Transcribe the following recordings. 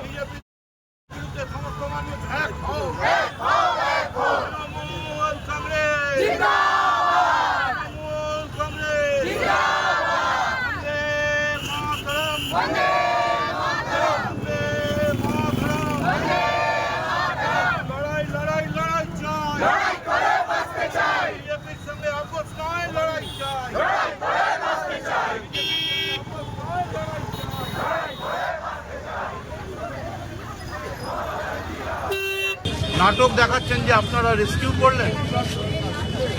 বিজেপির বিরুদ্ধে সমস্ত মানুষ এক হও। তৃণমূল কংগ্রেস, তৃণমূল কংগ্রেস, বন্দে মাতরম, বন্দে মাতরম। লড়াই লড়াই লড়াই চাই, বিজেপির সঙ্গে আপোষ নয়, লড়াই চাই। নাটক দেখাচ্ছেন যে আপনারা রেস্কিউ করলেন,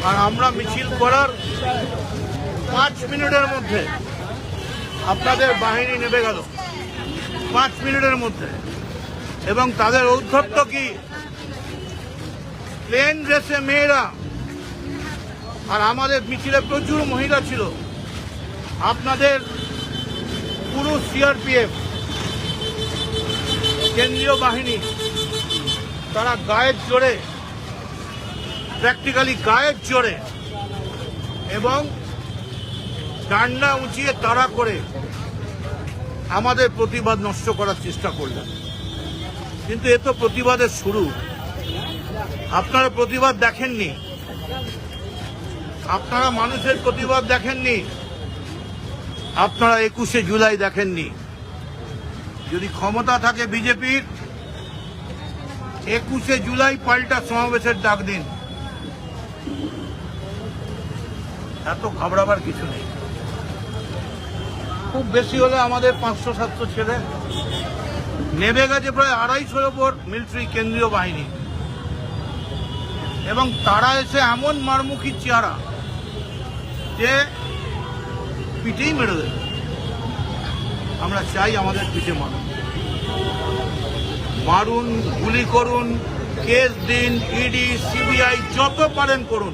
আর আমরা মিছিল করার 5 মিনিটের মধ্যে আপনাদের বাহিনী নেমে গেল, 5 মিনিটের মধ্যে। এবং তাদের ঔদ্ধত্য কি, প্লেন ড্রেসে মেয়েরা, আর আমাদের মিছিলে প্রচুর মহিলা ছিল। আপনাদের পুরো সিআরপিএফ কেন্দ্রীয় বাহিনী তারা গায়ের জোরে, প্র্যাকটিক্যালি গায়ের জোরে এবং ডান্ডা উঁচিয়ে তাড়া করে আমাদের প্রতিবাদ নষ্ট করার চেষ্টা করলেন। কিন্তু এ তো প্রতিবাদের শুরু। আপনারা প্রতিবাদ দেখেননি, আপনারা মানুষের প্রতিবাদ দেখেননি, আপনারা 21শে জুলাই দেখেননি। যদি ক্ষমতা থাকে বিজেপির, 21শে জুলাই পাল্টা সমাবেশের ডাক দিন। এত ঘাবড়াবার কিছু নেই। খুব বেশি হলে আমাদের 500-700 ছেলে নেমে গেছে, প্রায় 250-এর ওপর মিলিটারি কেন্দ্রীয় বাহিনী, এবং তারা এসে এমন মারমুখী চেহারা যে পিঠেই মেরে দেবে। আমরা চাই আমাদের পিঠে মারুন, মারুন, গুলি করুন, কেস দিন, ইডি, সিবিআই যত পারেন করুন,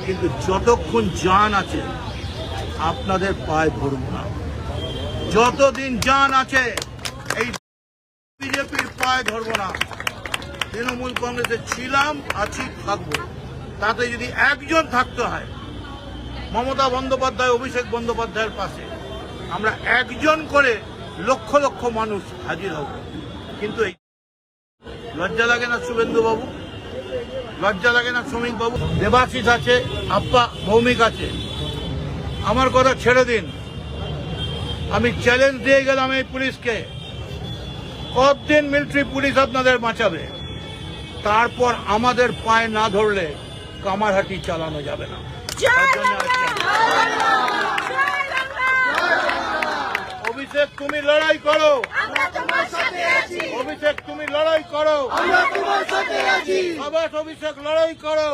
কিন্তু যতক্ষণ জান আছে আপনাদের পায়ে ধরব না। যতদিন জান আছে এই বিজেপির পায়ে ধরব না। তৃণমূল কংগ্রেসে ছিলাম, আছি, থাকবো। তাতে যদি একজন থাকতে হয় মমতা বন্দ্যোপাধ্যায়, অভিষেক বন্দ্যোপাধ্যায়ের পাশে, আমরা একজন করে লক্ষ লক্ষ মানুষ হাজির হব। কিন্তু এই লজ্জা লাগে না শুভেন্দু বাবু? লজ্জা লাগে না শ্রমিক বাবু? দেবাশিস আছে, আপ্পা ভৌমিক আছে, আমার কথা ছেড়ে দিন। আমি চ্যালেঞ্জ দিয়ে গেলাম এই পুলিশকে, কতদিন মিলিটারি পুলিশ আপনাদের বাঁচাবে? তারপর আমাদের পায়ে না ধরলে কামারহাটি চালানো যাবে না। অভিষেক তুমি লড়াই করো, অভিষেক তুমি লড়াই করো, আবাস অভিষেক লড়াই করো,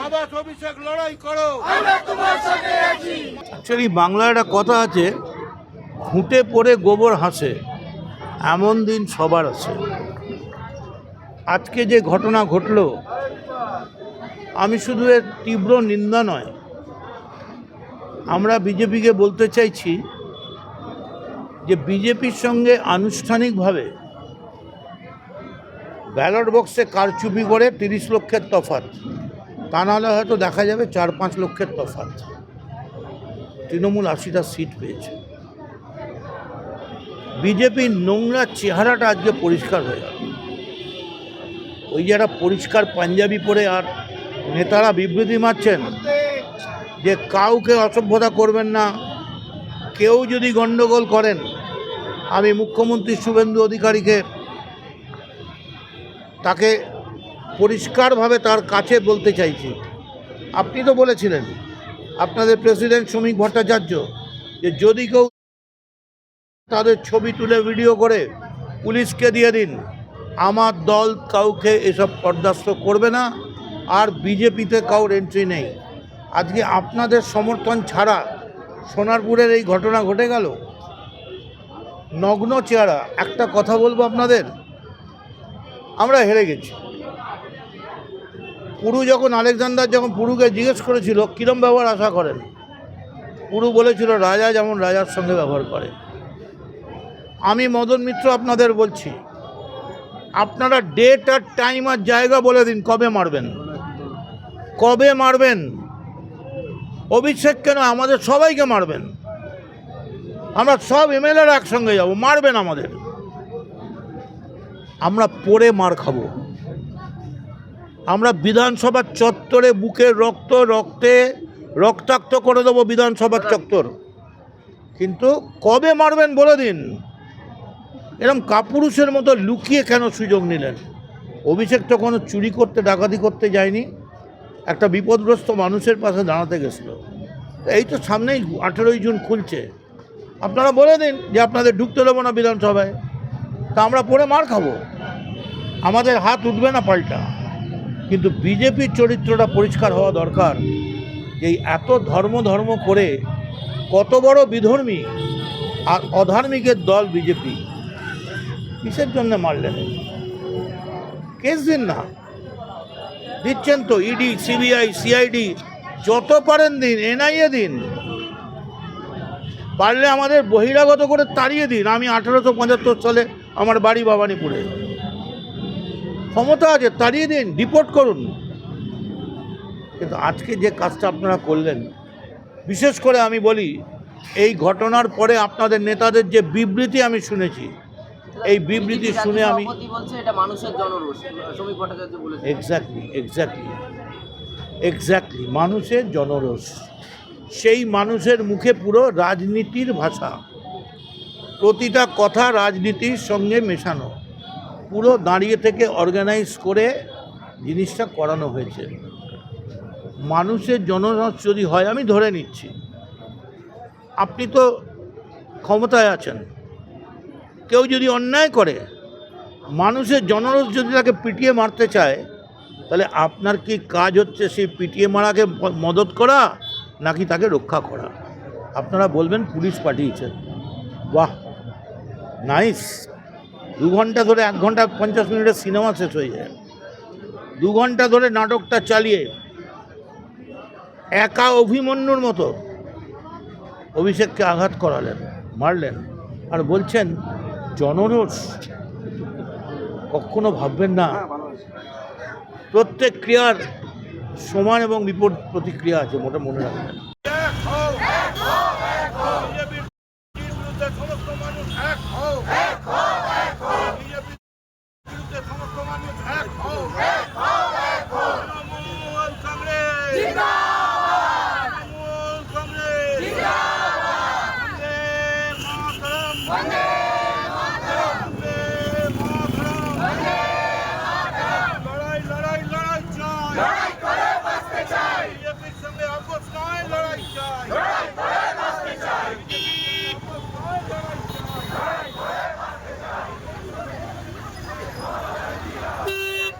আবাস অভিষেক লড়াই করো। অ্যাকচুয়ালি বাংলায় একটা কথা আছে, খুঁটে পড়ে গোবর হাসে, এমন দিন সবার আছে। আজকে যে ঘটনা ঘটল, আমি শুধু এর তীব্র নিন্দা নয়, আমরা বিজেপিকে বলতে চাইছি যে বিজেপির সঙ্গে আনুষ্ঠানিকভাবে ব্যালট বক্সে কারচুপি করে 30 লক্ষের তফাৎ, তা নাহলে হয়তো দেখা যাবে 4-5 লক্ষের তফাৎ। তৃণমূল 80টা সিট পেয়েছে। বিজেপির নোংরা চেহারাটা আজকে পরিষ্কার হয়ে গেল। ওই যারা পরিষ্কার পাঞ্জাবি পরে আর নেতারা বিবৃতি মারছেন যে কাউকে অসভ্যতা করবেন না, কেউ যদি গণ্ডগোল করেন, আমি মুখ্যমন্ত্রী শুভেন্দু অধিকারীকে তাকে পরিষ্কারভাবে তার কাছে বলতে চাইছি। আপনি তো বলেছিলেন, আপনাদের প্রেসিডেন্ট শ্রমিক ভট্টাচার্য, যে যদি কেউ তাদের ছবি তুলে ভিডিও করে পুলিশকে দিয়ে দিন। আমার দল কাউকে এসব বরদাস্ত করবে না, আর বিজেপিতে কাউর এন্ট্রি নেই। আজকে আপনাদের সমর্থন ছাড়া সোনারপুরের এই ঘটনা ঘটে গেল, নগ্ন চেহারা। একটা কথা বলবো আপনাদের, আমরা হেরে গেছি। পুরু যখন আলেকজান্ডার যখন পুরুকে জিজ্ঞেস করেছিল কীরম ব্যবহার আশা করেন, পুরু বলেছিল রাজা যেমন রাজার সঙ্গে ব্যবহার করে। আমি মদন মিত্র আপনাদের বলছি, আপনারা ডেট আর টাইম আর জায়গা বলে দিন, কবে মারবেন, কবে মারবেন। অভিষেক কেন, আমাদের সবাইকে মারবেন। আমরা সব এমএলএরা একসঙ্গে যাব, মারবেন আমাদের, আমরা পড়ে মার খাবো। আমরা বিধানসভার চত্বরে বুকের রক্তে রক্তাক্ত করে দেবো বিধানসভার চত্বর। কিন্তু কবে মারবেন বলে দিন। এরকম কাপুরুষের মতো লুকিয়ে কেন সুযোগ নিলেন? অভিষেক তো কোনো চুরি করতে ডাকাতি করতে যায়নি, একটা বিপদগ্রস্ত মানুষের পাশে দাঁড়াতে গেছিলো। এই তো সামনেই 18ই জুন খুলছে, আপনারা বলে দিন যে আপনাদের ঢুকতে দেবো না বিধানসভায়, তা আমরা পড়ে মার খাবো, আমাদের হাত উঠবে না পাল্টা। কিন্তু বিজেপির চরিত্রটা পরিষ্কার হওয়া দরকার। এই এত ধর্ম করে কত বড় বিধর্মী আর অধার্মিকের দল বিজেপি, কিসের জন্য মারলেন? কেস দিন না, দিচ্ছেন তো, ইডি, সিবিআই, সিআইডি যত পারেন দিন, এনআইএ দিন, পারলে আমাদের বহিরাগত করে তাড়িয়ে দিন। আমি 1875 সালে আমার বাড়ি ভবানীপুরে, ক্ষমতা আছে, তাড়িয়ে দিন, ডিপোর্ট করুন। কিন্তু আজকে যে কাজটা আপনারা করলেন, বিশেষ করে আমি বলি, এই ঘটনার পরে আপনাদের নেতাদের যে বিবৃতি আমি শুনেছি, এই বিবৃতি শুনে আমি এক্স্যাক্টলি মানুষের জনরোষ। সেই মানুষের মুখে পুরো রাজনীতির ভাষা, প্রতিটা কথা রাজনীতির সঙ্গে মেশানো, পুরো দাঁড়িয়ে থেকে অর্গানাইজ করে জিনিসটা করানো হয়েছে। মানুষের জনরস যদি হয়, আমি ধরে নিচ্ছি আপনি তো ক্ষমতায় আছেন, কেউ যদি অন্যায় করে, মানুষের জনরস যদি তাকে পিটিয়ে মারতে চায়, তাহলে আপনার কি কাজ হচ্ছে সেই পিটিয়ে মারাকে মদত করা নাকি তাকে রক্ষা করা? আপনারা বলবেন পুলিশ পাঠিয়েছেন, বাহ নাইস। 2 ঘন্টা ধরে 1 ঘন্টা 50 মিনিটের সিনেমা শেষ হয়ে যায়। 2 ঘন্টা ধরে নাটকটা চালিয়ে একা অভিমন্যুর মতো অভিষেককে আঘাত করালেন, মারলেন, আর বলছেন জনরোষ। কখনো ভাববেন না প্রত্যেক ক্রিয়ার সমান এবং বিপরীত প্রতিক্রিয়া আছে, মোটা মনে রাখবেন।